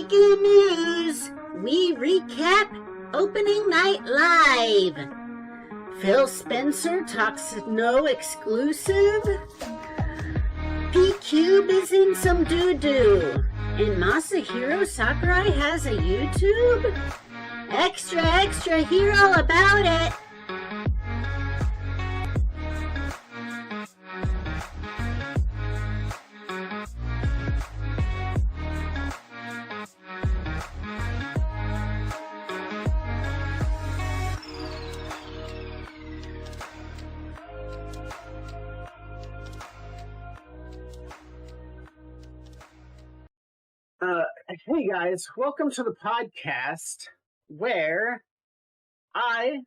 Breaking news! We recap opening night live. Phil Spencer talks no exclusive. PQube is in some doo-doo. And Masahiro Sakurai has a YouTube? Extra, hear all about it. Hey guys, welcome to the podcast where I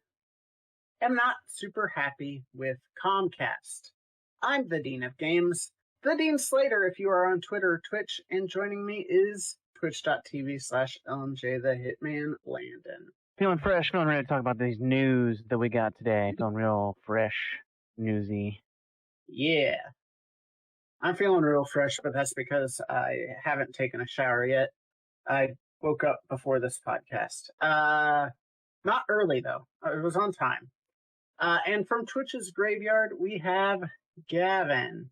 am not super happy with Comcast. I'm the Dean of Games, the Dean Slater if you are on Twitter or Twitch, and joining me is twitch.tv/LMJ the Hitman Landen. Feeling fresh, feeling ready to talk about these news that we got today. Feeling real fresh, newsy. Yeah. I'm feeling real fresh, but that's because I haven't taken a shower yet. I woke up before this podcast. Not early, though. It was on time. And from Twitch's graveyard, we have Gavin.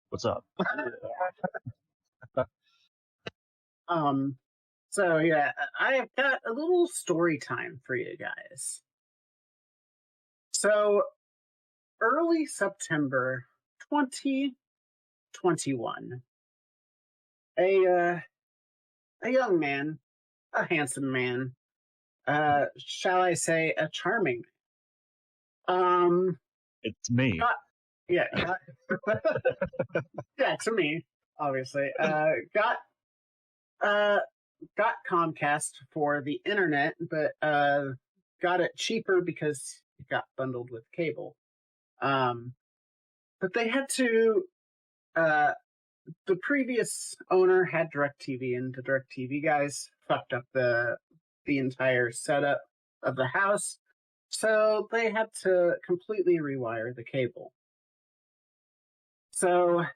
What's up? So, yeah, I have got a little story time for you guys. So, early September 2021, a young man, a handsome man, shall I say a charming man. It's me. Yeah, to me, obviously. Got Comcast for the internet, but got it cheaper because it got bundled with cable. But they had to, the previous owner had DirecTV, and the DirecTV guys fucked up the entire setup of the house, so they had to completely rewire the cable. So,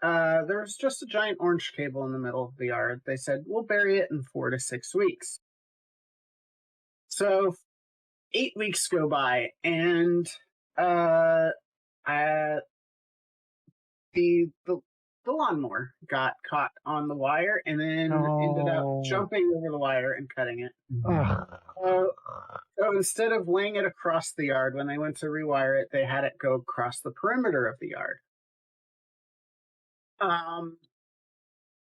there was just a giant orange cable in the middle of the yard. They said, we'll bury it in 4 to 6 weeks. So, 8 weeks go by, and, the lawnmower got caught on the wire and then ended up jumping over the wire and cutting it. So instead of laying it across the yard, when they went to rewire it, they had it go across the perimeter of the yard.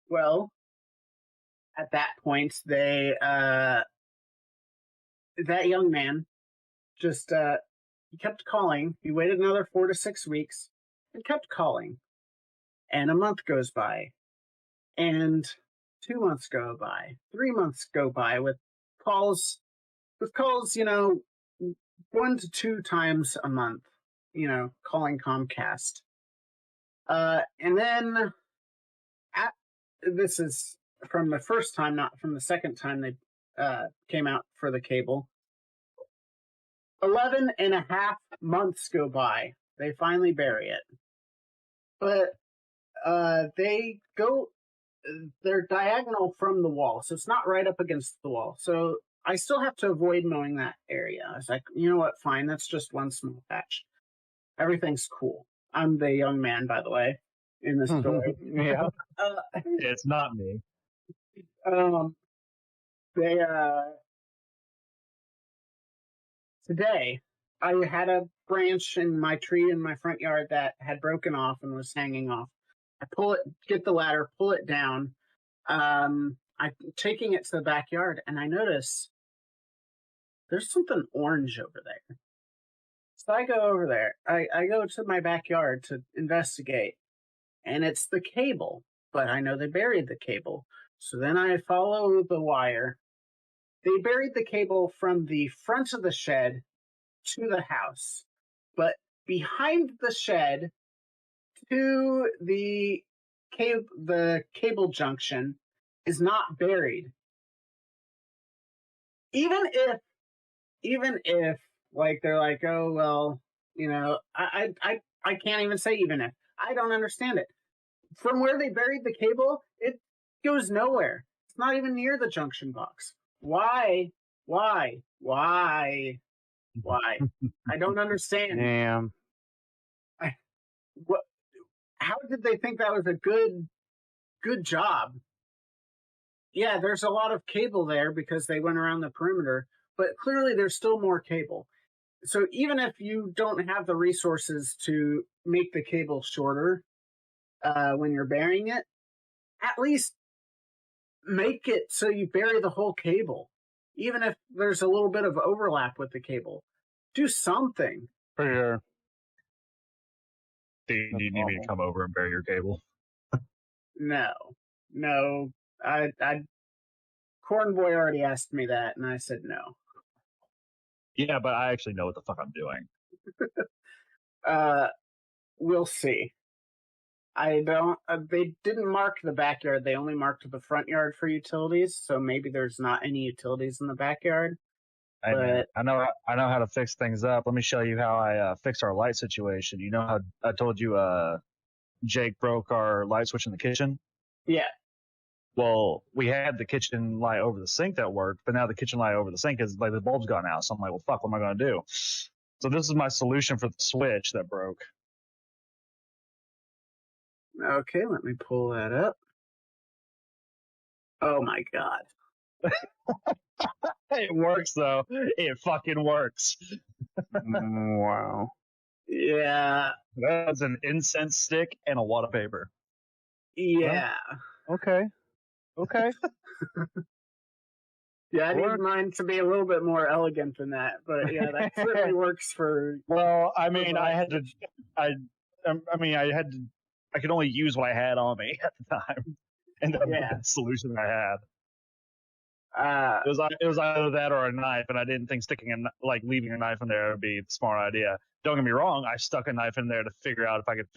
Well, at that point, that young man just, he kept calling. He waited another 4 to 6 weeks and kept calling. And a month goes by, and 2 months go by, 3 months go by with calls, 1 to 2 times a month, calling Comcast. And then, this is from the first time, not from the second time they came out for the cable. 11 and a half months go by. They finally bury it. But they're diagonal from the wall, so it's not right up against the wall. So I still have to avoid mowing that area. I was like, you know what, fine, that's just one small patch. Everything's cool. I'm the young man, by the way, in this story. Yeah. It's not me. Today, I had a branch in my tree in my front yard that had broken off and was hanging off. I get the ladder, pull it down. I'm taking it to the backyard, and I notice there's something orange over there. So I go over there. I go to my backyard to investigate, and it's the cable. But I know they buried the cable. So then I follow the wire. They buried the cable from the front of the shed to the house. But behind the shed to the cable junction is not buried. Even if like they're like, oh well, I can't even say even if. I don't understand it. From where they buried the cable, goes nowhere. It's not even near the junction box. Why? I don't understand. Damn. What? How did they think that was a good job? Yeah, there's a lot of cable there because they went around the perimeter, but clearly there's still more cable. So even if you don't have the resources to make the cable shorter when you're burying it, at least make it so you bury the whole cable. Even if there's a little bit of overlap with the cable. Do something. For sure. Do you need me to come over and bury your cable? No. Cornboy already asked me that, and I said no. Yeah, but I actually know what the fuck I'm doing. We'll see. I don't. They didn't mark the backyard. They only marked the front yard for utilities. So maybe there's not any utilities in the backyard. I know how to fix things up. Let me show you how I fixed our light situation. You know how I told you Jake broke our light switch in the kitchen? Yeah. Well, we had the kitchen light over the sink that worked, but now the kitchen light over the sink is like the bulb's gone out. So I'm like, well, fuck, what am I going to do? So this is my solution for the switch that broke. Okay, let me pull that up. Oh my god. It works, though. It fucking works. Wow. Yeah. That's an incense stick and a wad of paper. Yeah. Okay. Yeah, I need mine to be a little bit more elegant than that, but yeah, that certainly works for. Well, I mean, I could only use what I had on me at the time, and that was the solution I had. It was either that or a knife, and I didn't think leaving a knife in there would be a smart idea. Don't get me wrong, I stuck a knife in there to figure out if I could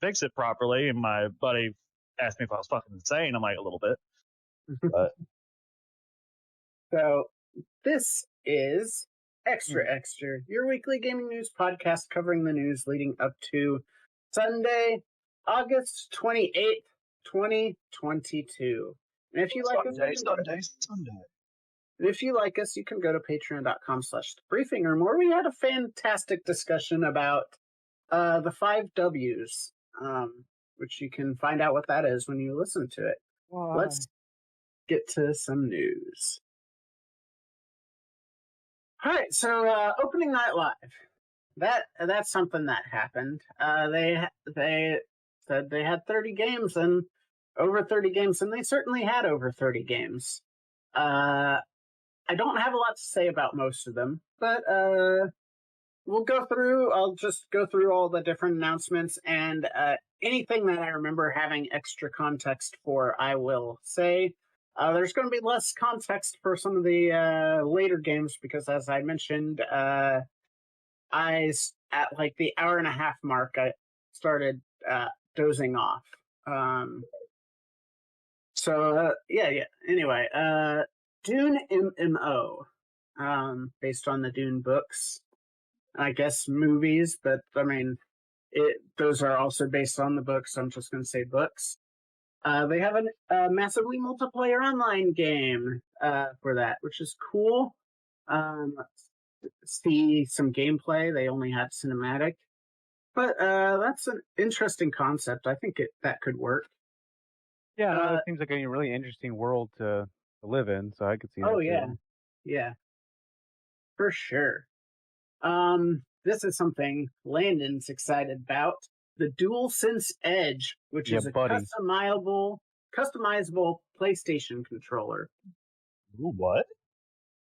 fix it properly, and my buddy asked me if I was fucking insane. I'm like, a little bit. But. So, this is Extra, your weekly gaming news podcast covering the news leading up to Sunday, August 28th, 2022. And if you like us, if you like us, you can go to patreon.com/briefing or more. We had a fantastic discussion about the 5 W's, which you can find out what that is when you listen to it. Wow. Let's get to some news. All right, so opening night live. That's something that happened. They said they had 30 games and over 30 games, and they certainly had over 30 games. I don't have a lot to say about most of them, but I'll just go through all the different announcements, and anything that I remember having extra context for, I will say. There's going to be less context for some of the later games because, as I mentioned, at like the hour and a half mark, I started dozing off. Anyway, Dune Mmo, based on the Dune books, I guess movies, but I mean, those are also based on the books. So I'm just going to say books. They have a massively multiplayer online game for that, which is cool. See some gameplay. They only had cinematic, but that's an interesting concept. I think that could work. Yeah, it seems like a really interesting world to live in, so I could see that. Oh, yeah, for sure. This is something Landen's excited about. The DualSense Edge, which is a customizable PlayStation controller. Ooh, what?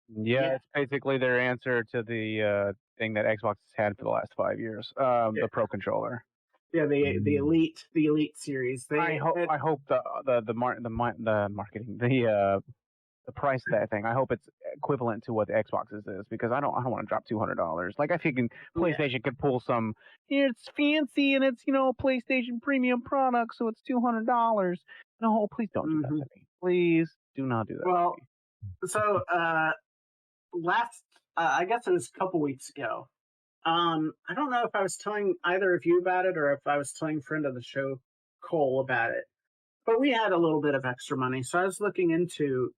Yeah, it's basically their answer to the thing that Xbox has had for the last 5 years. The Pro controller. Yeah, the Elite series. I hope the marketing, the price of that thing. I hope it's equivalent to what the Xbox's is, because I don't want to drop $200. Like, I think PlayStation could pull some. It's fancy and it's PlayStation premium product, so it's $200. No, please don't do that to me. Please do not do that. Well, so I guess it was a couple weeks ago. I don't know if I was telling either of you about it or if I was telling a friend of the show, Cole, about it. But we had a little bit of extra money, so I was looking into,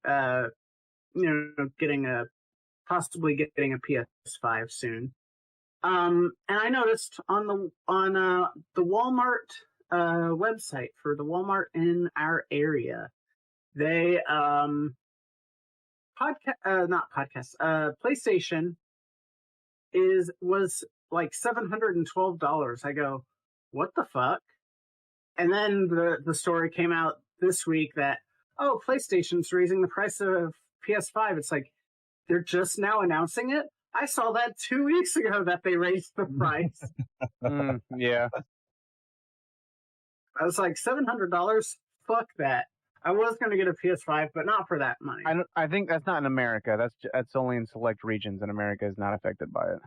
possibly getting a PS5 soon. And I noticed on the Walmart website for the Walmart in our area, they PlayStation was like $712. I go, what the fuck? And then the story came out this week that, oh, PlayStation's raising the price of PS5. It's like, they're just now announcing it? I saw that 2 weeks ago that they raised the price. Yeah. I was like, $700? Fuck that. I was going to get a PS5, but not for that money. I think that's not in America. That's only in select regions, and America is not affected by it.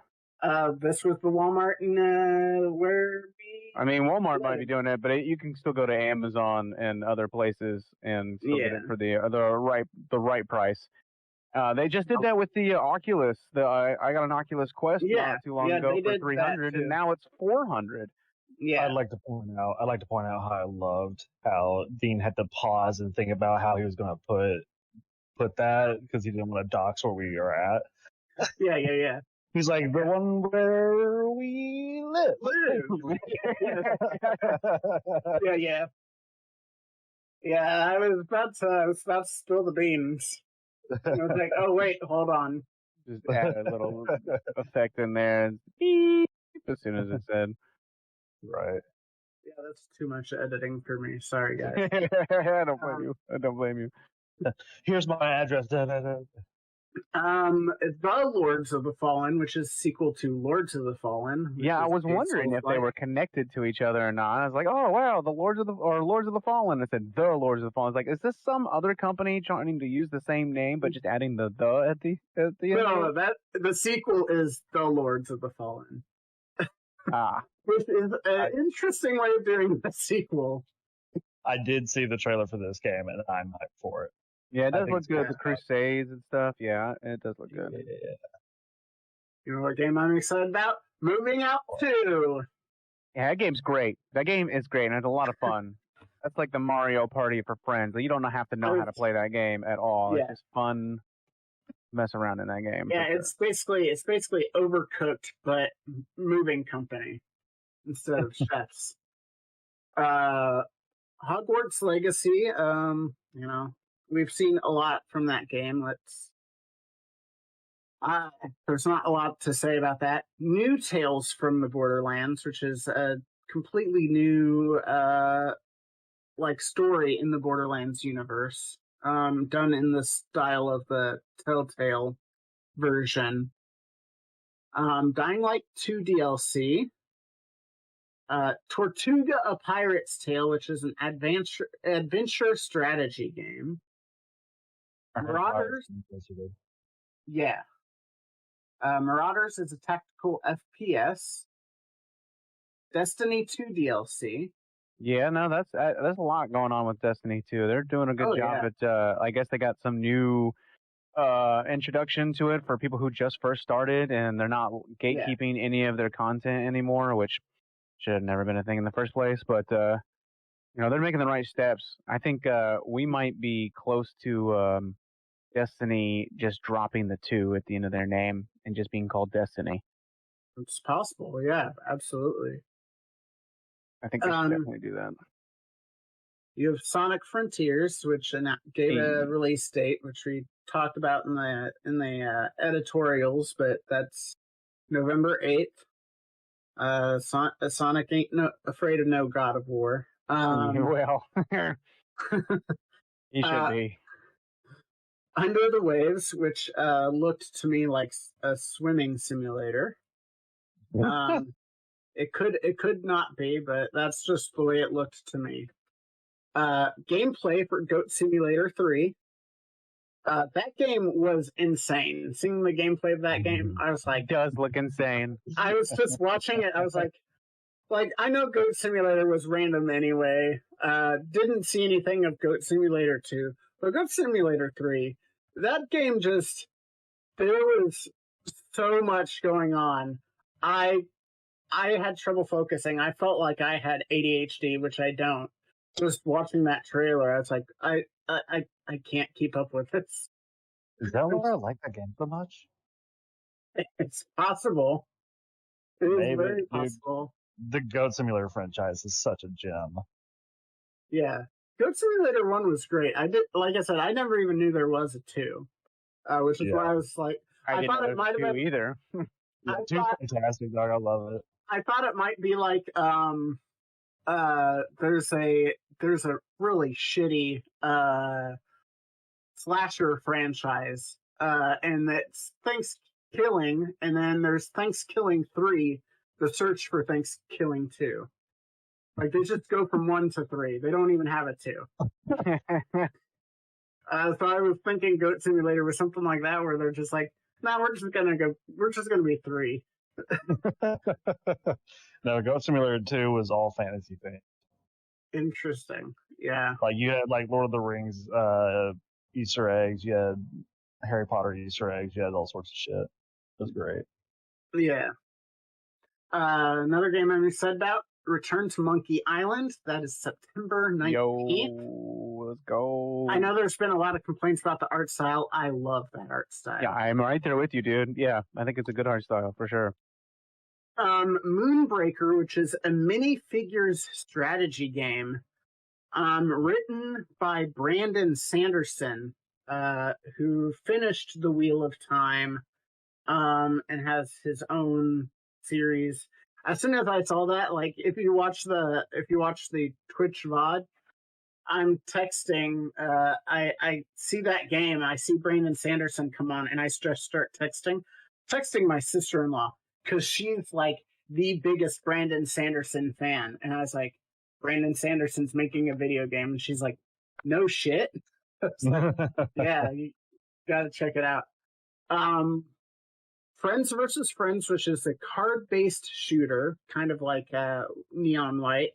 This was the Walmart in where we... I mean, Walmart might be doing it, but you can still go to Amazon and other places and still get it for the right price. They just did that with the Oculus. I got an Oculus Quest not too long ago for $300, and now it's $400. Yeah, I'd like to point out how I loved how Dean had to pause and think about how he was going to put that because he didn't want to dox where we are at. Yeah. He's like, the one where we live. Yeah. I was about to spill the beans. I was like, oh wait, hold on. Just add a little effect in there, and beep, as soon as it said. Right. Yeah, that's too much editing for me. Sorry, guys. I don't blame you. Here's my address. The Lords of the Fallen, which is sequel to Lords of the Fallen. Yeah, I was wondering if they were connected to each other or not. I was like, oh wow, the Lords of the Fallen. It said the Lords of the Fallen. I was like, is this some other company trying to use the same name but just adding the at the end? No, the sequel is the Lords of the Fallen. Which is an interesting way of doing the sequel. I did see the trailer for this game, and I'm hyped for it. Yeah, it does look good. The Crusades and stuff. Yeah, it does look good. Yeah. You know what game I'm excited about? Moving Out 2. Yeah, that game's great. That game is great, and it's a lot of fun. That's like the Mario Party for friends. You don't have to know how to play that game at all. Yeah. It's just fun to mess around in that game. Yeah, it's basically Overcooked, but moving company instead of chefs. Hogwarts Legacy, we've seen a lot from that game. There's not a lot to say about that. New Tales from the Borderlands, which is a completely new story in the Borderlands universe, done in the style of the Telltale version. Dying Light 2 DLC. Tortuga: A Pirate's Tale, which is an adventure strategy game. Marauders. Yeah. Marauders is a tactical FPS. Destiny 2 DLC. Yeah, no, there's a lot going on with Destiny 2. They're doing a good job at. I guess they got some new introduction to it for people who just first started, and they're not gatekeeping any of their content anymore, which should have never been a thing in the first place. But they're making the right steps. I think we might be close to Destiny just dropping the 2 at the end of their name and just being called Destiny. It's possible, yeah, absolutely. I think they should definitely do that. You have Sonic Frontiers, which gave a release date, which we talked about in the editorials, but that's November 8th. Sonic ain't afraid of no God of War. Well, he should be. Under the Waves, which looked to me like a swimming simulator. It could not be, but that's just the way it looked to me. Gameplay for Goat Simulator 3. That game was insane. Seeing the gameplay of that game, I was like... It does look insane. I was just watching it, I was like, I know Goat Simulator was random anyway. Didn't see anything of Goat Simulator 2. But Goat Simulator 3, that game just... There was so much going on. I had trouble focusing. I felt like I had ADHD, which I don't. Just watching that trailer, I was like, I can't keep up with this. Is that why I like that game so much? It's possible. It is Maybe, very dude. possible. The Goat Simulator franchise is such a gem. Yeah. Goat Simulator 1 was great. Like I said, I never even knew there was a 2. Which is why I was like, I thought it might have been either. Yeah, 2 fantastic, dog. I love it. I thought it might be like there's a really shitty slasher franchise, and it's Thanksgiving, and then there's Thanksgiving 3, the search for Thanksgiving 2. Like they just go from 1 to 3. They don't even have a 2. So I was thinking Goat Simulator was something like that, where they're just like, "Nah, we're just gonna be 3." No, Goat Simulator 2 was all fantasy themed. Interesting. Yeah. Like you had like Lord of the Rings Easter eggs, you had Harry Potter Easter eggs, you had all sorts of shit. It was great. Yeah. Another game I'm excited about, Return to Monkey Island. That is September 19th. Yo, let's go. I know there's been a lot of complaints about the art style. I love that art style. Yeah, I'm right there with you, dude. Yeah, I think it's a good art style for sure. Moonbreaker, which is a minifigures strategy game, written by Brandon Sanderson, who finished The Wheel of Time, and has his own series. As soon as I saw that, like if you watch the Twitch VOD, I'm texting. I see that game. I see Brandon Sanderson come on, and I just start texting my sister-in-law, because she's like the biggest Brandon Sanderson fan. And I was like, Brandon Sanderson's making a video game. And she's like, no shit. Like, yeah, you gotta check it out. Friends vs. Friends, which is a card-based shooter, kind of like Neon White.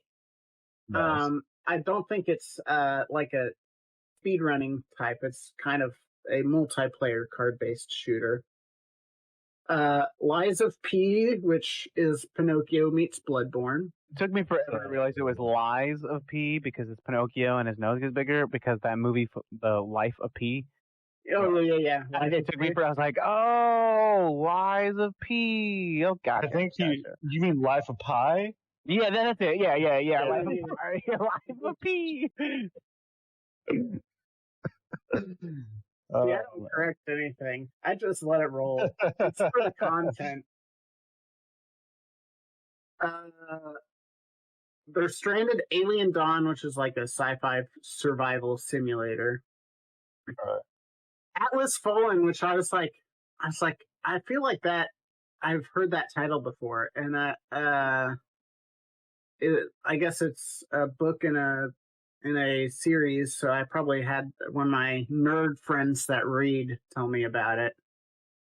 Nice. I don't think it's like a speedrunning type. It's kind of a multiplayer card-based shooter. Lies of P, which is Pinocchio meets Bloodborne. It took me forever to realize it was Lies of P because it's Pinocchio and his nose gets bigger because that movie, The Life of P. Oh, yeah. It took me forever. I was like, oh, Lies of P. Oh, gotcha. I think you mean Life of Pi? Yeah, that's it. Yeah. Life of P. I don't correct anything. I just let it roll. It's for the content. There's Stranded Alien Dawn, which is like a sci-fi survival simulator. Atlas Fallen, which I was like, I feel like that I've heard that title before, and I guess it's a book in a series, so I probably had one of my nerd friends that read tell me about it.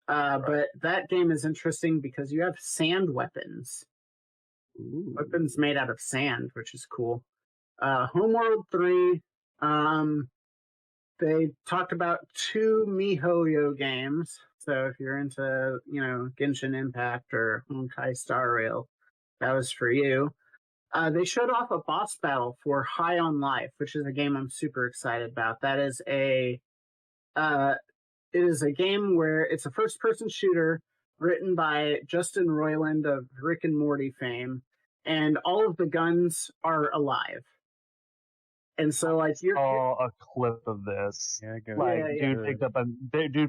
But that game is interesting because you have sand weapons. Ooh. Weapons made out of sand, which is cool. Homeworld 3, they talked about 2 MiHoYo games. So if you're into, Genshin Impact or Honkai Star Rail, that was for you. They showed off a boss battle for High on Life, which is a game I'm super excited about. That is it is a game where it's a first-person shooter written by Justin Roiland of Rick and Morty fame, and all of the guns are alive. And so, like, I saw a clip of this. Yeah, good. Dude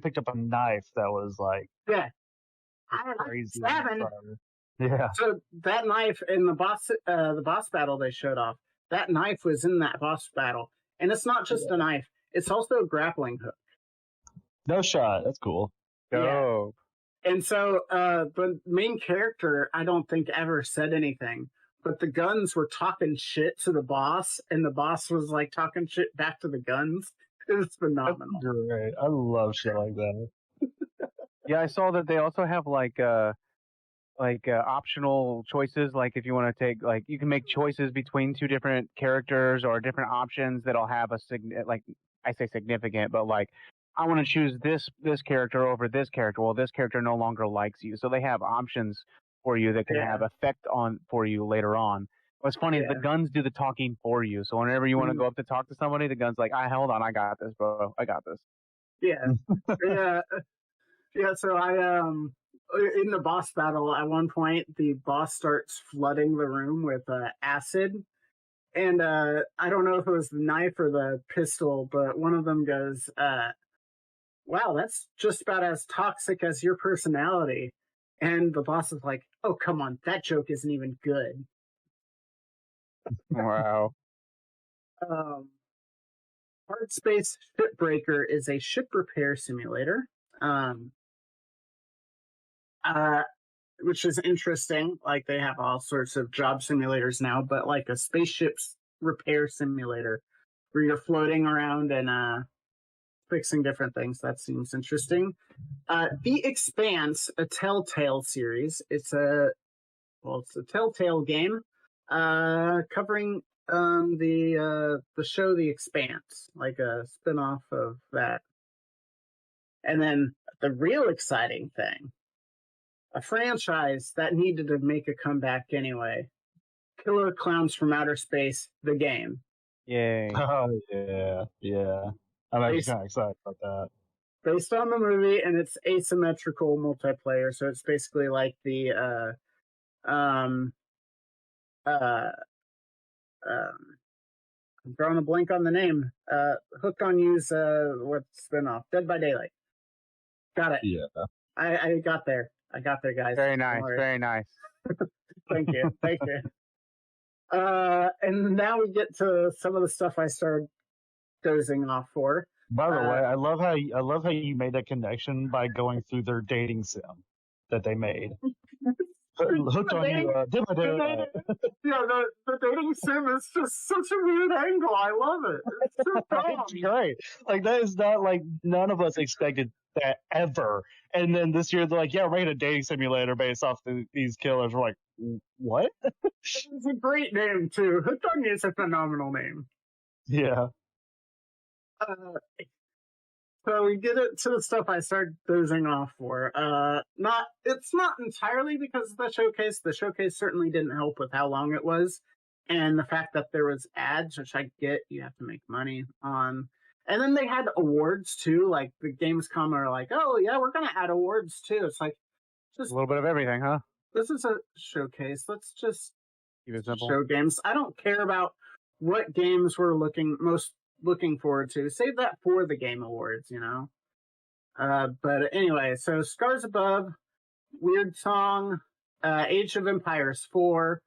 picked up a knife that was like, crazy. Yeah. So that knife in the boss battle they showed off, that knife was in that boss battle. And it's not just a knife, it's also a grappling hook. No shot. That's cool. Dope. Yeah. And so the main character, I don't think ever said anything, but the guns were talking shit to the boss, and the boss was like talking shit back to the guns. It was phenomenal. That's great. I love shit like that. Yeah, I saw that they also have optional choices. Like if you want to take, like, you can make choices between 2 different characters or different options that'll have a I say significant, but like, I want to choose this character over this character. Well, this character no longer likes you. So they have options for you that can have effect for you later on. What's funny is the guns do the talking for you. So whenever you want to go up to talk to somebody, the gun's like, hold on, I got this, bro. I got this. Yeah. Yeah, so I in the boss battle at one point the boss starts flooding the room with acid, and I don't know if it was the knife or the pistol, but one of them goes, wow, that's just about as toxic as your personality. And the boss is like, oh, come on, that joke isn't even good. Wow. Hard Space Shipbreaker is a ship repair simulator, which is interesting. Like, they have all sorts of job simulators now, but like a spaceship's repair simulator where you're floating around and fixing different things. That seems interesting. The Expanse, a Telltale series. It's a Telltale game covering the show The Expanse, like a spin-off of that. And then the real exciting thing, a franchise that needed to make a comeback anyway, Killer Clowns from Outer Space, the game. Yay. Oh, yeah. I'm actually kind of excited about that. Based on the movie, and it's asymmetrical multiplayer, so it's basically like the I'm drawing a blank on the name. Hooked on You's what spinoff? Dead by Daylight. Got it. Yeah. I got there. Guys. Very nice. Very nice. Thank you. And now we get to some of the stuff I started dozing off for. By the way, I love how you made that connection by going through their dating sim that they made. Hooked on You. The dating sim is just such a weird angle. I love it. It's so dumb. It's great. Like, that is not like, none of us expected that ever. And then this year they're like, yeah, we're making a dating simulator based off these killers. We're like, what? It's a great name too. Hooked on You is a phenomenal name. Yeah. So we get it to the stuff I started dozing off for. It's not entirely because of the showcase. The showcase certainly didn't help with how long it was, and the fact that there was ads, which I get, you have to make money on. And then they had awards too. Like the Gamescom are like, oh yeah, we're gonna add awards too. It's like just a little bit of everything, huh? This is a showcase. Let's just keep it simple. Show games. I don't care about what games we're most looking forward to. Save that for the Game Awards, you know. But anyway, so Scars Above, Weird Song, Age of Empires 4.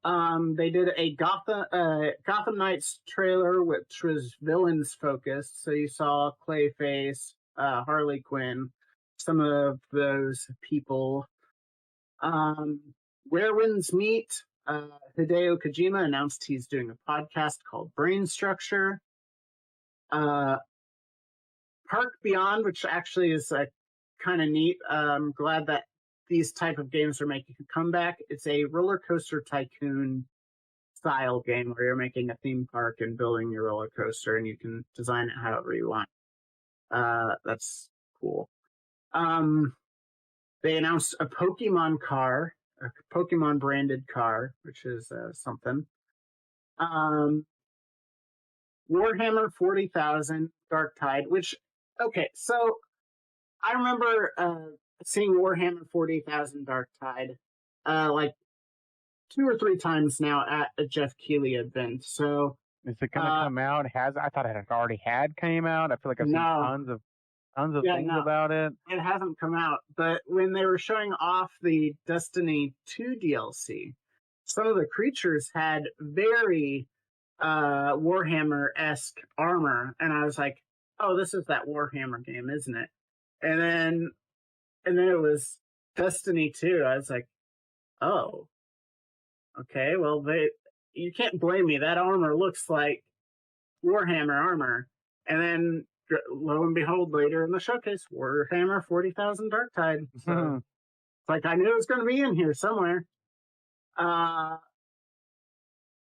They did a Gotham Knights trailer, which was villains focused. So you saw Clayface, Harley Quinn, some of those people. Where Winds Meet, Hideo Kojima announced he's doing a podcast called Brain Structure. Park Beyond, which actually is kind of neat. I'm glad that these type of games are making a comeback. It's a roller coaster tycoon style game where you're making a theme park and building your roller coaster, and you can design it however you want. That's cool. They announced a Pokemon car, a Pokemon branded car, which is something. Warhammer 40,000 Dark Tide, which, okay, so I remember seeing Warhammer 40,000 Dark Tide like 2 or 3 times now at a Jeff Keighley event. So is it going to come out? I thought it already came out. I feel like I've seen tons of things about it. It hasn't come out, but when they were showing off the Destiny 2 DLC, some of the creatures had very Warhammer-esque armor, and I was like, oh, this is that Warhammer game, isn't it? And then it was Destiny 2. I was like, oh, okay, well, you can't blame me. That armor looks like Warhammer armor. And then, lo and behold, later in the showcase, Warhammer 40,000 Dark Tide. So it's like, I knew it was going to be in here somewhere.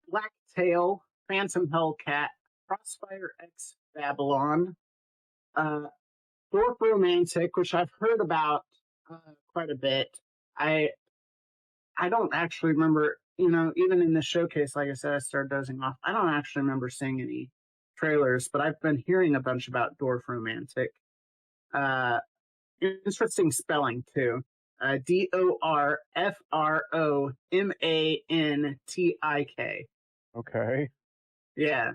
Blacktail, Phantom Hellcat, Crossfire X Babylon, Thorpe Romantic, which I've heard about quite a bit. I don't actually remember even in the showcase, like I said, I started dozing off. I don't actually remember seeing any trailers, but I've been hearing a bunch about Dwarf Romantic. Interesting spelling, too. DORFROMANTIK. Okay. Yeah.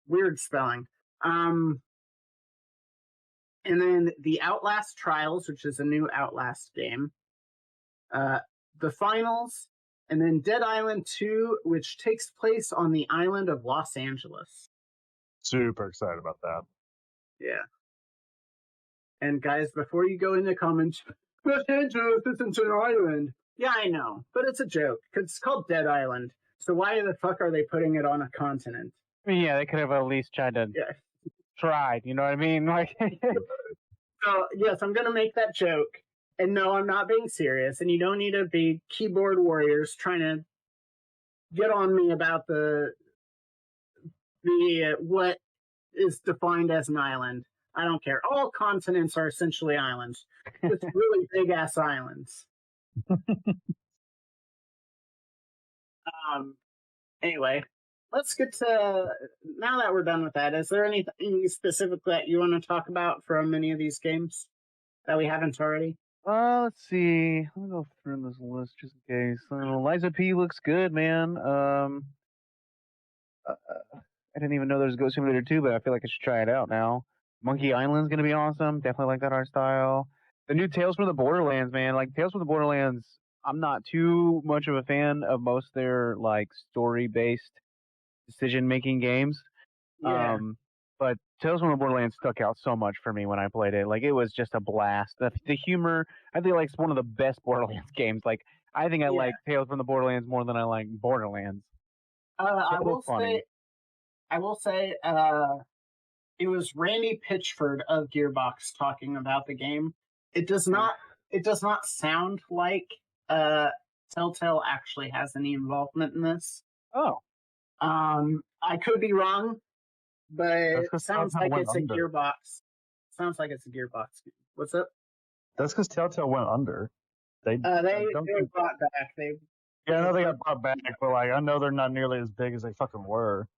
Weird spelling. And then the Outlast Trials, which is a new Outlast game. The Finals, and then Dead Island 2, which takes place on the island of Los Angeles. Super excited about that. Yeah. And guys, before you go in the comments, Los Angeles isn't an island. Yeah, I know, but it's a joke, because it's called Dead Island. So why the fuck are they putting it on a continent? Yeah, they could have at least tried to tried, you know what I mean? Like So, yes, I'm going to make that joke. And no, I'm not being serious. And you don't need to be keyboard warriors trying to get on me about the what is defined as an island. I don't care. All continents are essentially islands. It's really big ass islands. Anyway, let's get to, now that we're done with that, is there anything specific that you want to talk about from any of these games that we haven't already? let's see. Let me go through this list just in case. Liza P looks good, man. I didn't even know there was Ghost Simulator 2, but I feel like I should try it out now. Monkey Island's gonna be awesome. Definitely like that art style. The new Tales from the Borderlands, man. Like Tales from the Borderlands, I'm not too much of a fan of most of their like story-based decision-making games. Yeah. But Tales from the Borderlands stuck out so much for me when I played it. Like it was just a blast. The humor, I think, like it's one of the best Borderlands games. Like I think I like Tales from the Borderlands more than I like Borderlands. I will say, it was Randy Pitchford of Gearbox talking about the game. It does not sound like Telltale actually has any involvement in this. Oh. I could be wrong, but it sounds like it's a under. Gearbox. Sounds like it's a Gearbox game. What's up? That's because Telltale went under. They brought back. I know they got brought back, but like I know they're not nearly as big as they fucking were.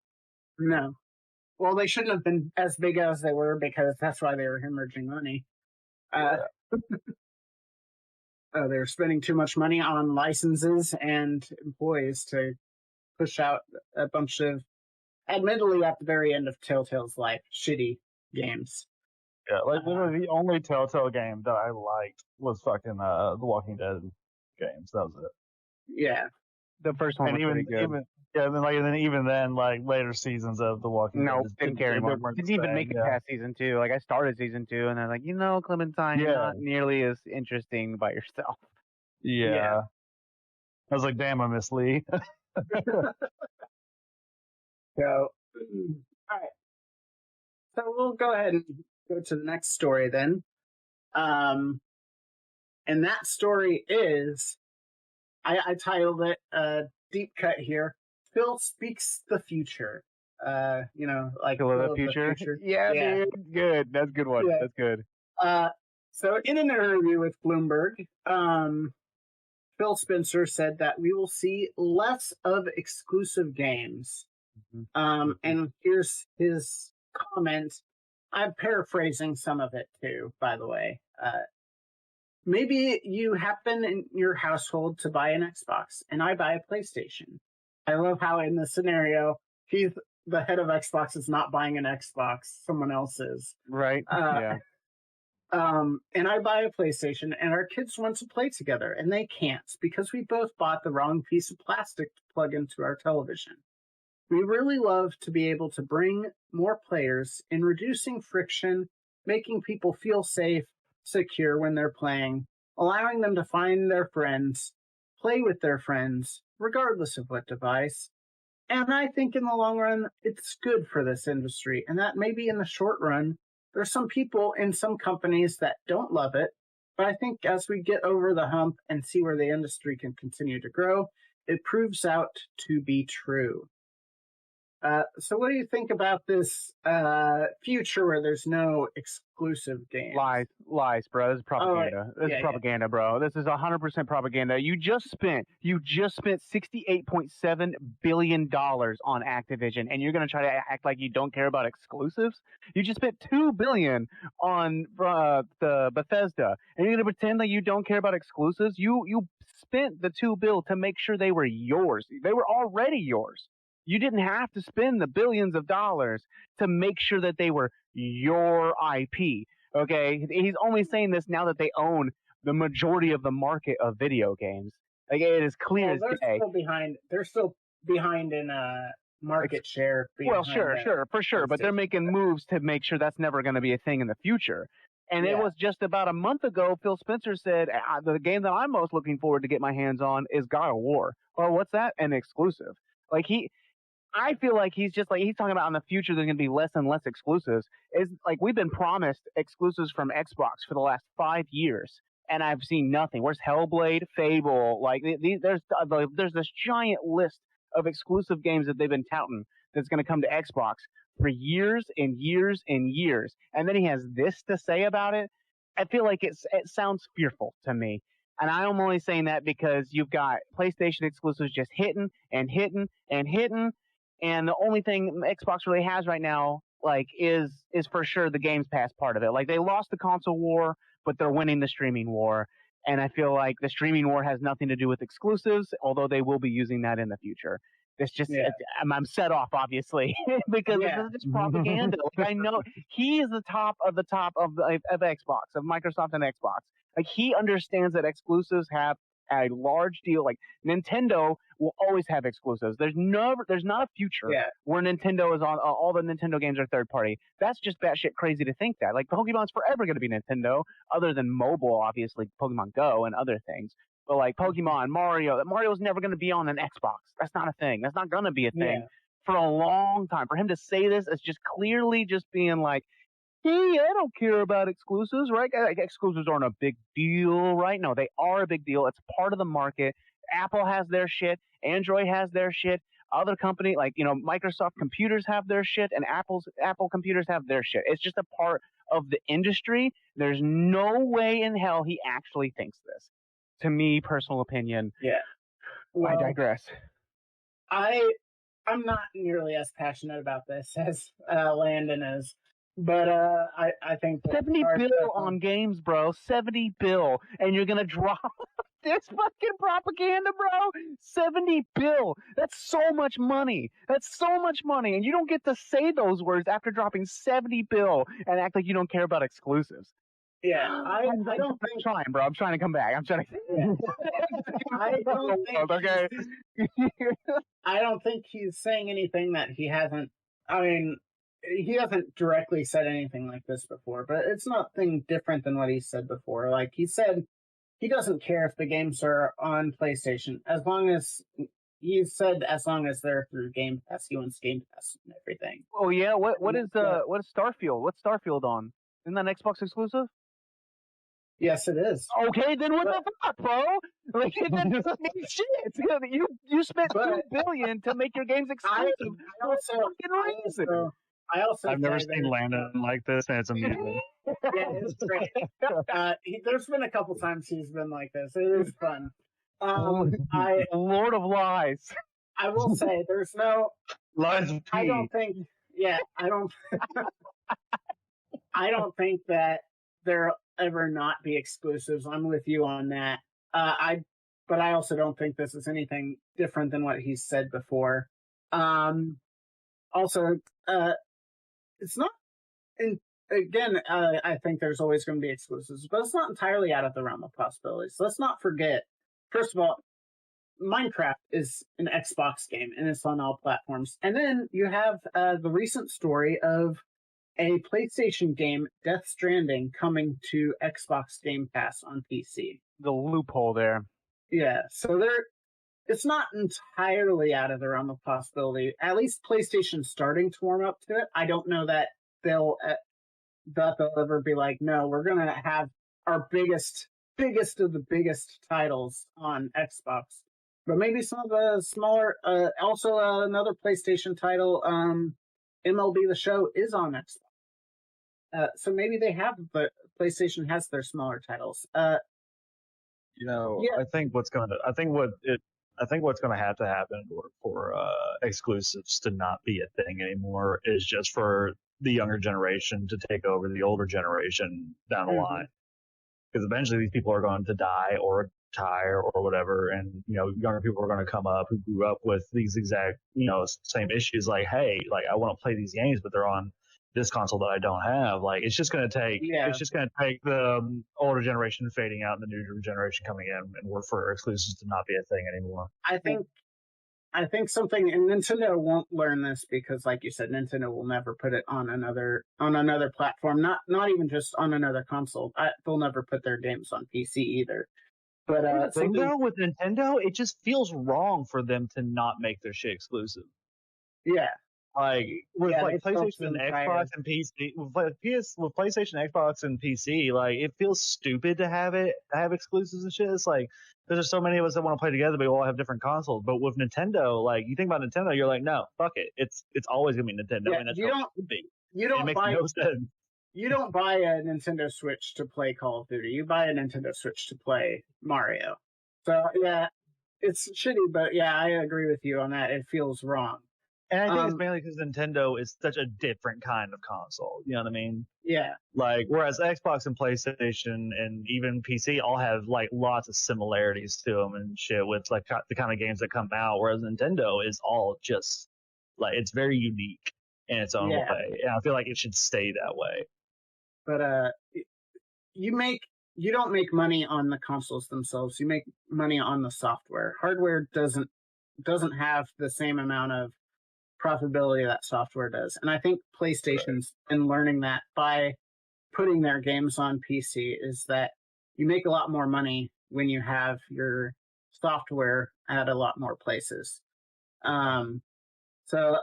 No. Well, they shouldn't have been as big as they were because that's why they were hemorrhaging money. They were spending too much money on licenses and employees to push out a bunch of, admittedly at the very end of Telltale's life, shitty games. Yeah, like literally the only Telltale game that I liked was fucking The Walking Dead games. That was it. Yeah. The first one was pretty good. Even then, like later seasons of The Walking Dead. Didn't care anymore. Didn't even make it past season 2. Like I started season 2 and I was like, Clementine, you're not nearly as interesting by yourself. Yeah. I was like, damn, I miss Lee. So, all right. So we'll go ahead and go to the next story then. And that story is, I titled it, Deep Cut here. Phil Speaks the Future. Like Phil of the Future? Yeah, dude. Good. That's a good one. Yeah. That's good. So in an interview with Bloomberg, Phil Spencer said that we will see less of exclusive games. Mm-hmm. And here's his comment. I'm paraphrasing some of it too, by the way. Maybe you happen in your household to buy an Xbox, and I buy a PlayStation. I love how in the scenario, the head of Xbox is not buying an Xbox, someone else is. Right, yeah. And I buy a PlayStation, and our kids want to play together, and they can't because we both bought the wrong piece of plastic to plug into our television. We really love to be able to bring more players in reducing friction, making people feel safe, secure when they're playing, allowing them to find their friends, play with their friends, regardless of what device. And I think in the long run, it's good for this industry, and that maybe in the short run, there's some people in some companies that don't love it, but I think as we get over the hump and see where the industry can continue to grow, it proves out to be true. So what do you think about this future where there's no exclusive games? Lies, bro. This is propaganda. This is propaganda, bro. This is 100% propaganda. You just spent $68.7 billion on Activision, and you're gonna try to act like you don't care about exclusives? You just spent $2 billion on the Bethesda, and you're gonna pretend that you don't care about exclusives? You spent the $2 billion to make sure they were yours. They were already yours. You didn't have to spend the billions of dollars to make sure that they were your IP. Okay, he's only saying this now that they own the majority of the market of video games. Like, it is clear as day. They're still behind in market share. Well, sure, for sure. But they're making moves to make sure that's never going to be a thing in the future. And it was just about a month ago, Phil Spencer said, the game that I'm most looking forward to get my hands on is God of War. Well, what's that? An exclusive. I feel like he's talking about in the future there's going to be less and less exclusives. It's like we've been promised exclusives from Xbox for the last 5 years, and I've seen nothing. Where's Hellblade, Fable? Like, there's this giant list of exclusive games that they've been touting that's going to come to Xbox for years and years and years. And then he has this to say about it. I feel like it sounds fearful to me. And I'm only saying that because you've got PlayStation exclusives just hitting and hitting and hitting. And the only thing Xbox really has right now, like, is for sure the Games Pass part of it. Like, they lost the console war, but they're winning the streaming war. And I feel like the streaming war has nothing to do with exclusives, although they will be using that in the future. It's just, I'm set off, obviously, because this is just propaganda. Like, I know he is the top of Xbox, of Microsoft and Xbox. Like, he understands that exclusives have a large deal. Like, Nintendo will always have exclusives. There's not a future where Nintendo is on all the Nintendo games are third party. That's just batshit crazy to think that. Like, Pokemon's forever going to be Nintendo, other than mobile, obviously, Pokemon Go and other things. But like Pokemon, Mario's never going to be on an Xbox. That's not a thing. That's not going to be a thing for a long time. For him to say this is just clearly just being like, hey, I don't care about exclusives, right? Like, exclusives aren't a big deal, right? No, they are a big deal. It's part of the market. Apple has their shit. Android has their shit. Other company, like, Microsoft computers have their shit, and Apple computers have their shit. It's just a part of the industry. There's no way in hell he actually thinks this. To me, personal opinion. Yeah. Well, I digress. I'm not nearly as passionate about this as Landen is. But I think $70 bill on games, bro. $70 bill, and you're gonna drop this fucking propaganda, bro. $70 bill. That's so much money. That's so much money, and you don't get to say those words after dropping $70 bill and act like you don't care about exclusives. Yeah, I don't think. I'm trying, bro. I'm trying to come back. I'm trying to. I don't think. Okay. I don't think he's saying anything that he hasn't. I mean, he hasn't directly said anything like this before, but it's nothing different than what he said before. Like, he said he doesn't care if the games are on PlayStation, as long as they're through Game Pass. He wants Game Pass and everything. Oh yeah, what is Starfield? What's Starfield on? Isn't that an Xbox exclusive? Yes, it is. Okay, then what the fuck, bro? Like, that doesn't make shit. You spent $2 billion to make your games exclusive. I've never seen Landen like this, and it's amazing. Yeah, it's great. There's been a couple times he's been like this. It is fun. Lord of Lies. I will say, there's no lies of P. I don't think. Yeah, I don't. I don't think that there'll ever not be exclusives. I'm with you on that. But I also don't think this is anything different than what he's said before. Also, it's not. I think there's always going to be exclusives, but it's not entirely out of the realm of possibilities. Let's not forget. First of all, Minecraft is an Xbox game, and it's on all platforms. And then you have the recent story of a PlayStation game, Death Stranding, coming to Xbox Game Pass on PC. The loophole there. Yeah, so it's not entirely out of the realm of possibility. At least PlayStation's starting to warm up to it. I don't know that they'll ever be like, no, we're going to have our biggest of the biggest titles on Xbox. But maybe some of the smaller, also another PlayStation title, MLB The Show is on Xbox. So maybe they have, but PlayStation has their smaller titles. I think what's gonna have to happen in order for exclusives to not be a thing anymore is just for the younger generation to take over the older generation down the line. Because eventually these people are going to die or retire or whatever, and younger people are going to come up who grew up with these exact same issues. Like, hey, like I want to play these games, but they're on this console that I don't have. Like, it's just going to take the older generation fading out and the new generation coming in, and we're for exclusives to not be a thing anymore. I think something, and Nintendo won't learn this because, like you said, Nintendo will never put it on another platform. Not even just on another console. They'll never put their games on PC either. But with Nintendo, it just feels wrong for them to not make their shit exclusive. Yeah. Like with PlayStation and Xbox and PC, with PlayStation, Xbox, and PC, like it feels stupid to have exclusives and shit. It's like there's so many of us that want to play together, but we all have different consoles. But with Nintendo, like you think about Nintendo, you're like, no, fuck it, it's always gonna be Nintendo, and that's how it should be. It makes no sense. You don't buy a Nintendo Switch to play Call of Duty. You buy a Nintendo Switch to play Mario. So yeah, it's shitty, but yeah, I agree with you on that. It feels wrong. And I think it's mainly because Nintendo is such a different kind of console. You know what I mean? Yeah. Like, whereas Xbox and PlayStation and even PC all have, like, lots of similarities to them and shit with, like, the kind of games that come out. Whereas Nintendo is all just, like, it's very unique in its own way. And I feel like it should stay that way. But, you don't make money on the consoles themselves. You make money on the software. Hardware doesn't have the same amount of profitability that software does. And I think PlayStation's been learning that by putting their games on PC is that you make a lot more money when you have your software at a lot more places. So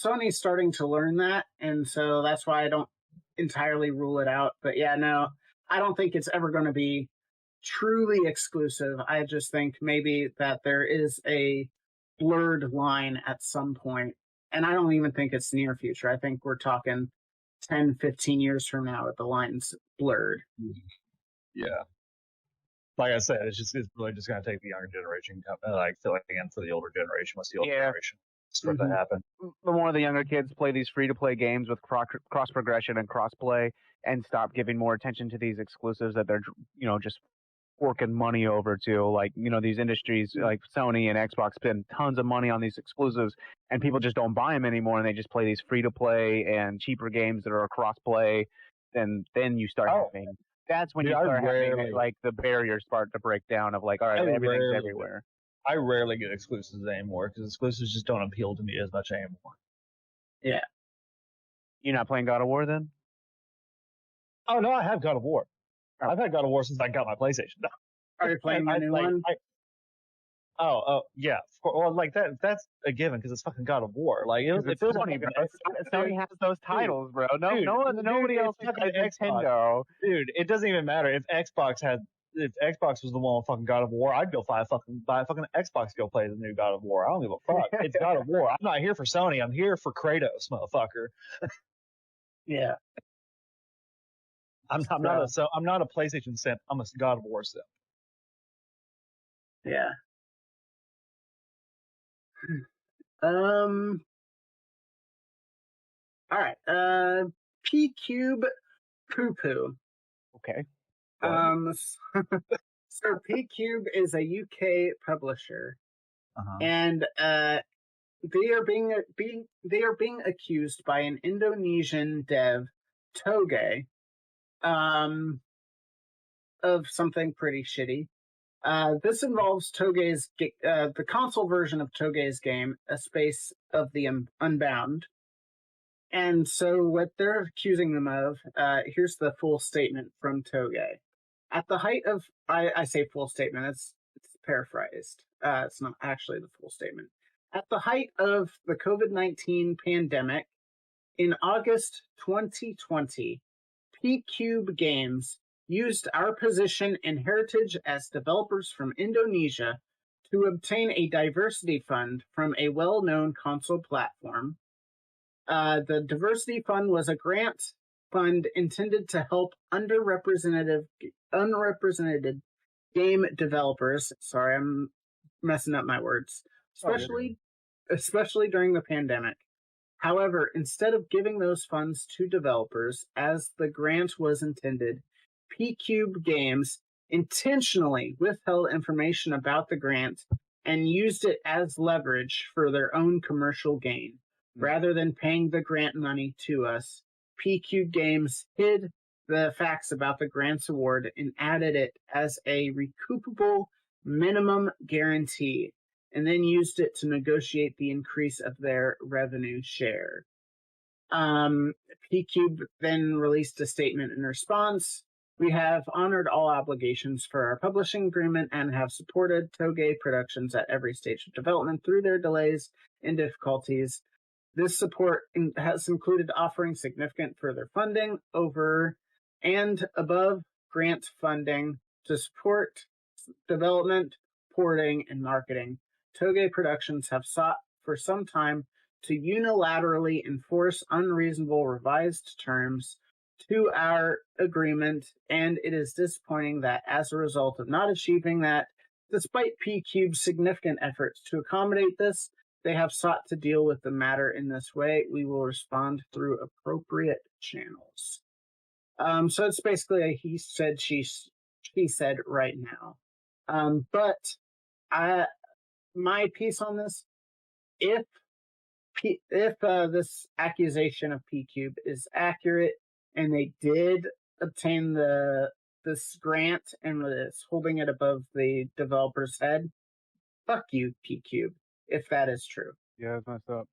Sony's starting to learn that, and so that's why I don't entirely rule it out. But yeah, no, I don't think it's ever going to be truly exclusive. I just think maybe that there is a blurred line at some point, and I don't even think it's near future. I think we're talking 10, 15 years from now that the line's blurred. Yeah. Like I said, it's really just going to take the younger generation, like filling in for the older generation once the older generation start to happen. The more the younger kids play these free-to-play games with cross progression and cross-play, and stop giving more attention to these exclusives that they're just forking money over to, like these industries like Sony and Xbox spend tons of money on these exclusives, and people just don't buy them anymore, and they just play these free-to-play and cheaper games that are cross-play. Then you start having. That's when you start having like the barriers start to break down of like, all right, everything's everywhere. I rarely get exclusives anymore because exclusives just don't appeal to me as much anymore. Yeah. You're not playing God of War then? Oh no, I have God of War. I've had God of War since I got my PlayStation. Are you playing the new one? Yeah. Well, like that's a given because it's fucking God of War. Like it feels like Sony has those titles, bro. Nobody else has Nintendo. Dude, it doesn't even matter if Xbox was the one with fucking God of War, I'd go buy a fucking Xbox to go play the new God of War. I don't give a fuck. It's God of War. I'm not here for Sony. I'm here for Kratos, motherfucker. Yeah. I'm not a PlayStation simp. I'm a God of War simp. Yeah. All right. PQube Poo Poo. Okay. So PQube is a UK publisher, and they are being accused by an Indonesian dev, Toge, of something pretty shitty. This involves Toge's the console version of Toge's game, A Space of the Unbound. And so what they're accusing them of, here's the full statement from Toge. At the height of, I say full statement, it's paraphrased. It's not actually the full statement. At the height of the COVID-19 pandemic, in August 2020, PQube Games used our position and heritage as developers from Indonesia to obtain a diversity fund from a well-known console platform. The diversity fund was a grant fund intended to help unrepresented game developers. Sorry, I'm messing up my words. Especially during the pandemic. However, instead of giving those funds to developers as the grant was intended, PQube Games intentionally withheld information about the grant and used it as leverage for their own commercial gain. Rather than paying the grant money to us, PQube Games hid the facts about the grant's award and added it as a recoupable minimum guarantee, and then used it to negotiate the increase of their revenue share. PQube then released a statement in response. We have honored all obligations for our publishing agreement and have supported Toge Productions at every stage of development through their delays and difficulties. This support has included offering significant further funding over and above grant funding to support development, porting, and marketing. Toge Productions have sought for some time to unilaterally enforce unreasonable revised terms to our agreement, and it is disappointing that as a result of not achieving that, despite PQbe's significant efforts to accommodate this, they have sought to deal with the matter in this way. We will respond through appropriate channels. So it's basically a he said, she said right now. But my piece on this, if this accusation of PQube is accurate and they did obtain this grant and is holding it above the developer's head, fuck you, PQube, if that is true. Yeah, it's messed up.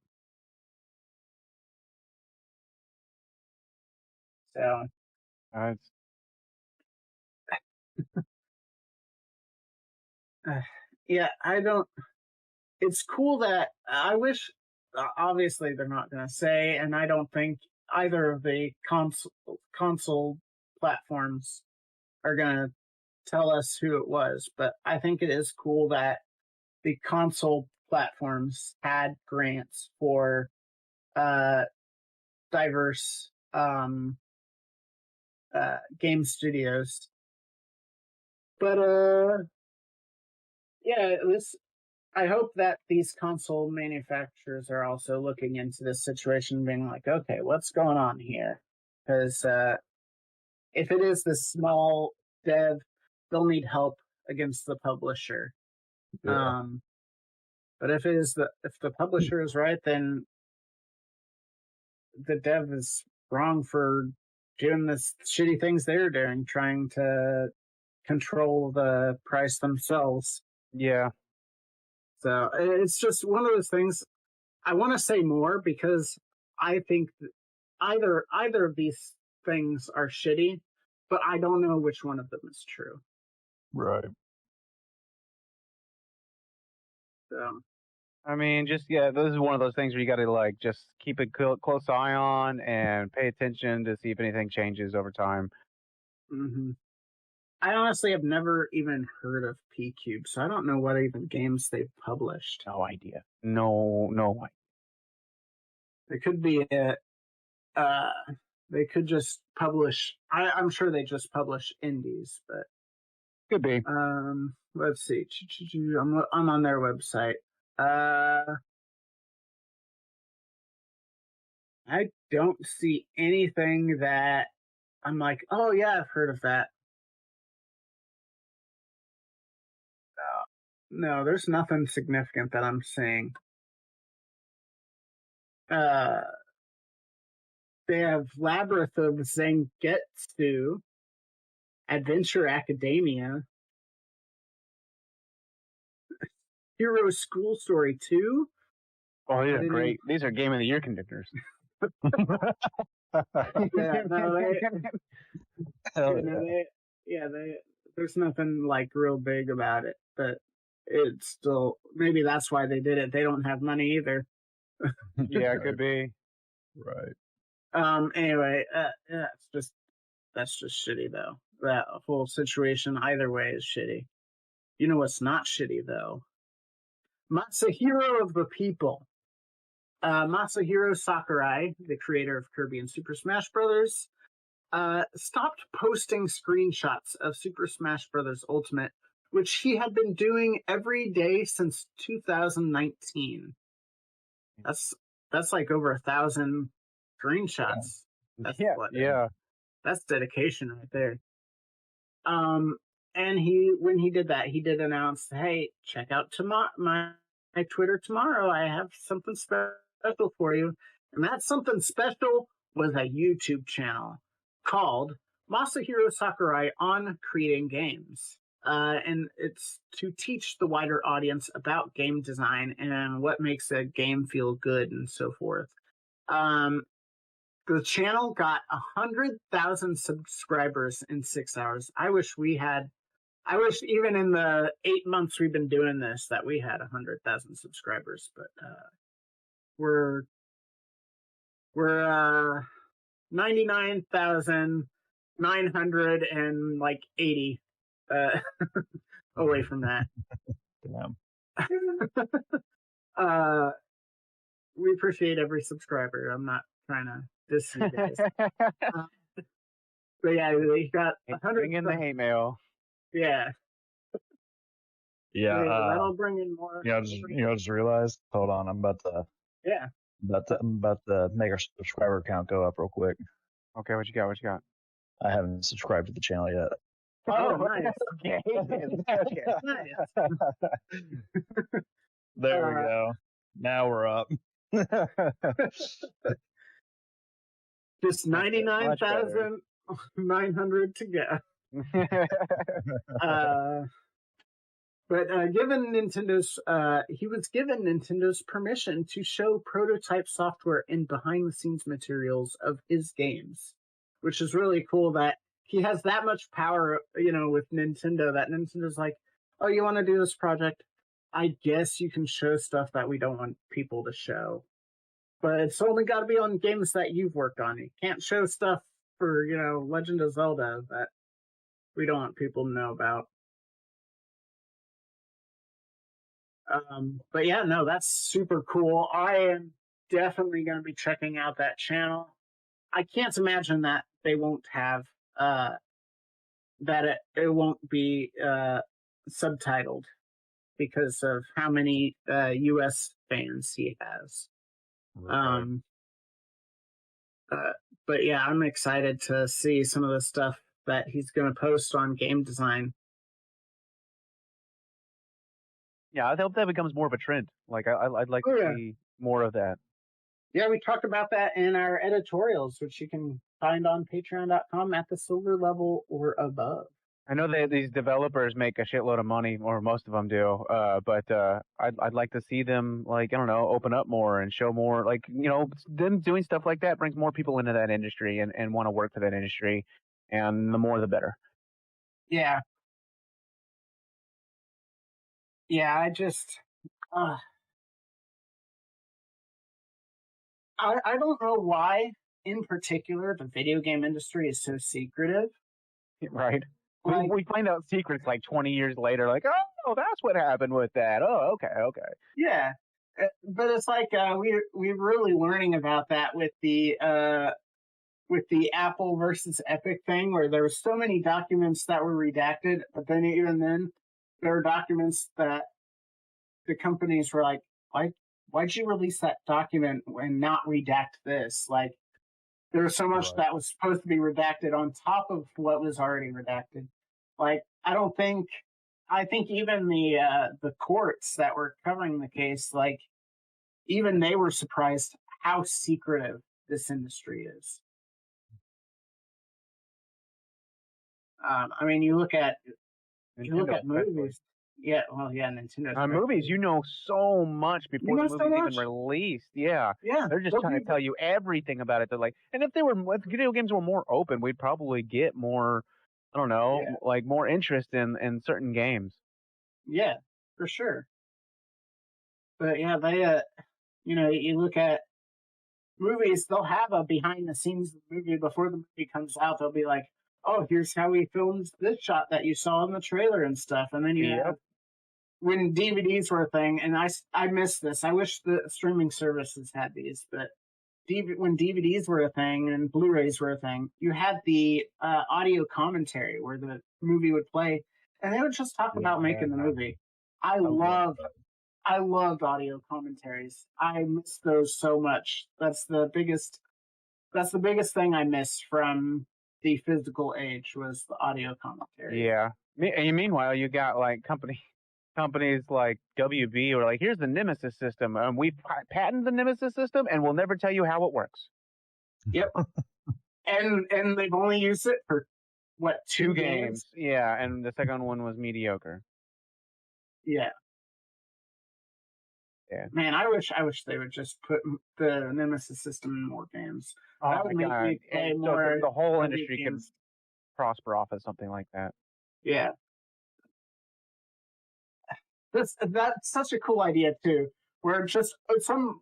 So, yeah, I don't. It's cool that I wish. Obviously, they're not going to say, and I don't think either of the console platforms are going to tell us who it was. But I think it is cool that the console platforms had grants for diverse game studios. But yeah, I hope that these console manufacturers are also looking into this situation, being like, okay, what's going on here? Because if it is this small dev, they'll need help against the publisher. Yeah. But if the publisher is right, then the dev is wrong for doing the shitty things they're doing, trying to control the price themselves. Yeah. So it's just one of those things. I want to say more because I think that either of these things are shitty, but I don't know which one of them is true. Right. So, I mean, this is one of those things where you got to just keep a close eye on and pay attention to see if anything changes over time. mm-hmm. I honestly have never even heard of PQube, so I don't know what even games they've published. No idea. No idea. It could be they could just publish. I'm sure they just publish indies, but could be. Let's see. I'm on their website. I don't see anything that I'm like, oh yeah, I've heard of that. No, there's nothing significant that I'm seeing. They have Labyrinth of Zangetsu, Adventure Academia, Hero School Story 2. Oh, these are great. These are Game of the Year contenders. There's nothing real big about it, but it's still, maybe that's why they did it. They don't have money either. Yeah, it could be. Right. Anyway, that's just shitty though. That whole situation either way is shitty. You know what's not shitty though? Masahiro of the People. Masahiro Sakurai, the creator of Kirby and Super Smash Bros., stopped posting screenshots of Super Smash Bros. Ultimate, which he had been doing every day since 2019. That's like over 1,000 screenshots. That's that's dedication right there. And when he did that, he did announce, "Hey, check out my Twitter tomorrow. I have something special for you." And that something special was a YouTube channel called Masahiro Sakurai on Creating Games. And it's to teach the wider audience about game design and what makes a game feel good and so forth. The channel got 100,000 subscribers in 6 hours. I wish even in the 8 months we've been doing this that we had 100,000 subscribers, but we're 99,980 away from that. Damn. We appreciate every subscriber. I'm not trying to diss you guys. But yeah, he got 100. Bring in the hate mail. Yeah. Yeah. That'll bring in more. Yeah, just realized. Hold on, I'm about to make our subscriber count go up real quick. Okay, what you got? I haven't subscribed to the channel yet. Oh, nice. Okay. Nice. There we go. Now we're up. Just 99,900 to go. But he was given Nintendo's permission to show prototype software and behind-the-scenes materials of his games, which is really cool that he has that much power, with Nintendo, that Nintendo's like, "Oh, you want to do this project? I guess you can show stuff that we don't want people to show. But it's only got to be on games that you've worked on. You can't show stuff for, Legend of Zelda that we don't want people to know about." But yeah, no, that's super cool. I am definitely going to be checking out that channel. I can't imagine that they won't have, that it won't be subtitled because of how many US fans he has. Right. But yeah, I'm excited to see some of the stuff that he's going to post on game design. Yeah, I hope that becomes more of a trend. Like, I'd like to see more of that. Yeah, we talked about that in our editorials, which you can find on patreon.com at the silver level or above. I know that these developers make a shitload of money, or most of them do. But I'd like to see them, open up more and show more. Them doing stuff like that brings more people into that industry and want to work for that industry. And the more, the better. Yeah. Yeah, I just, I don't know why, in particular, the video game industry is so secretive. Right. We find out secrets 20 years later, oh, that's what happened with that. Oh, okay. Yeah. But it's we're really learning about that with the Apple versus Epic thing, where there were so many documents that were redacted, but then even then, there were documents that the companies were like, why'd you release that document and not redact this? There was so much that was supposed to be redacted on top of what was already redacted. I think even the courts that were covering the case, even they were surprised how secretive this industry is. You look at movies. Yeah, Nintendo. Movies, so much before the movie's even released. Yeah, they're just trying to tell you everything about it. They're and if video games were more open, we'd probably get more, more interest in certain games. Yeah, for sure. But yeah, they, you look at movies, they'll have a behind the scenes movie before the movie comes out. They'll be like, "Oh, here's how we filmed this shot that you saw in the trailer and stuff." And then you have when DVDs were a thing, and I miss this. I wish the streaming services had these, but when DVDs were a thing and Blu-rays were a thing, you had the audio commentary where the movie would play, and they would just talk about making the movie. I loved audio commentaries. I miss those so much. That's the biggest thing I miss from the physical age was the audio commentary. Yeah. Meanwhile, you got like companies like WB who are like, here's the Nemesis system, and we've patented the Nemesis system, and we'll never tell you how it works. Yep. and they've only used it for what, two games? Yeah, and the second one was mediocre. Yeah. Yeah. Man, I wish they would just put the Nemesis system in more games. That would make me play more. So the whole industry could prosper off of something like that. Yeah. That's such a cool idea too, where just some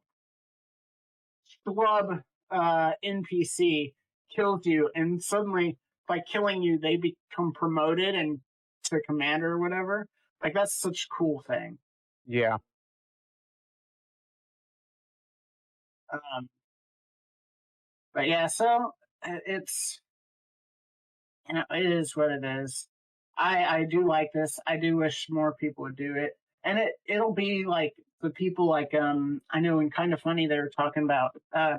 scrub NPC kills you, and suddenly by killing you, they become promoted and to commander or whatever. Like that's such a cool thing. Yeah. But yeah, so it's, it is what it is. I do like this. I do wish more people would do it. And it'll be like the people like, I know in Kind of Funny, they were talking about,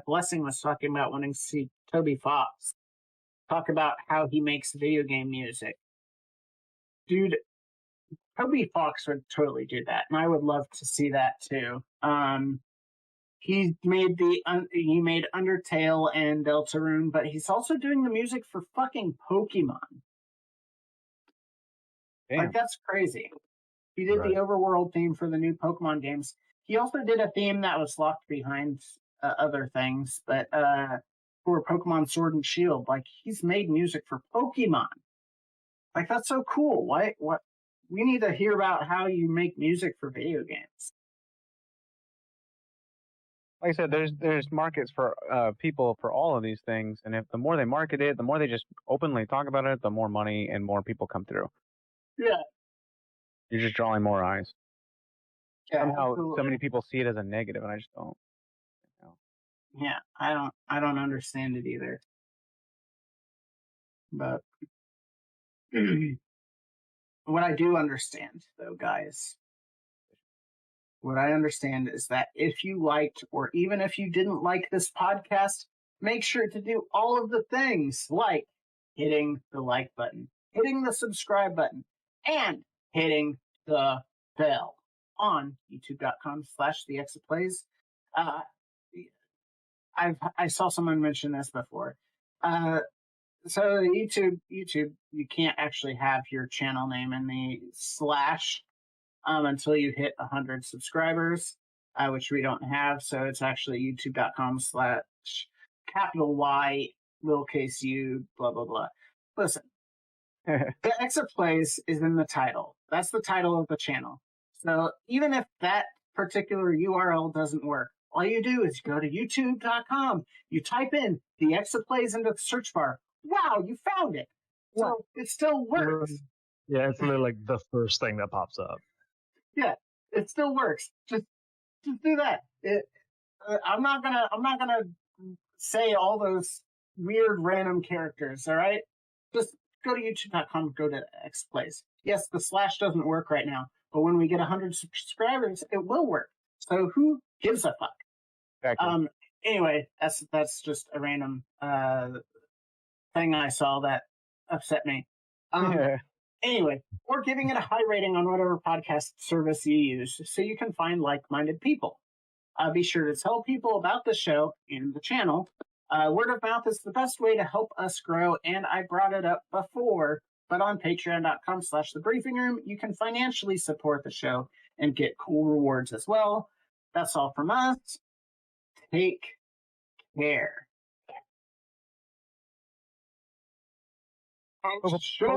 Blessing was talking about wanting to see Toby Fox talk about how he makes video game music. Dude, Toby Fox would totally do that. And I would love to see that too. He made Undertale and Deltarune, but he's also doing the music for fucking Pokemon. Damn. Like, that's crazy. He did the overworld theme for the new Pokemon games. He also did a theme that was locked behind other things, but for Pokemon Sword and Shield. Like, he's made music for Pokemon. Like, that's so cool. What? We need to hear about how you make music for video games. Like I said, there's markets for people for all of these things, and if the more they market it, the more they just openly talk about it, the more money and more people come through. Yeah. You're just drawing more eyes. Yeah, somehow absolutely. so many people see it as a negative, and I just don't. Yeah, I don't understand it either. But what I do understand, though, guys, what I understand is that if you liked, or even if you didn't like this podcast, make sure to do all of the things like hitting the like button, hitting the subscribe button, and hitting the bell on youtube.com/the-XofPlays. I saw someone mention this before. So YouTube, you can't actually have your channel name in the slash until you hit 100 subscribers, which we don't have. So it's actually youtube.com/Y lowercase u blah blah blah. Listen, the XofPlays is in the title. That's the title of the channel. So even if that particular URL doesn't work, all you do is go to youtube.com. You type in the XofPlays into the search bar. Wow, you found it. So it still works. Yeah, it's literally like the first thing that pops up. Yeah, it still works. Just do that. I'm not gonna say all those weird random characters. All right, just go to youtube.com. Go to XofPlays. Yes, the slash doesn't work right now, but when we get 100 subscribers, it will work. So who gives a fuck? Exactly. Anyway, that's just a random thing I saw that upset me. Anyway, or giving it a high rating on whatever podcast service you use so you can find like-minded people. Be sure to tell people about the show and the channel. Word of mouth is the best way to help us grow, and I brought it up before, but on patreon.com/thebriefingroom, you can financially support the show and get cool rewards as well. That's all from us. Take care. Show.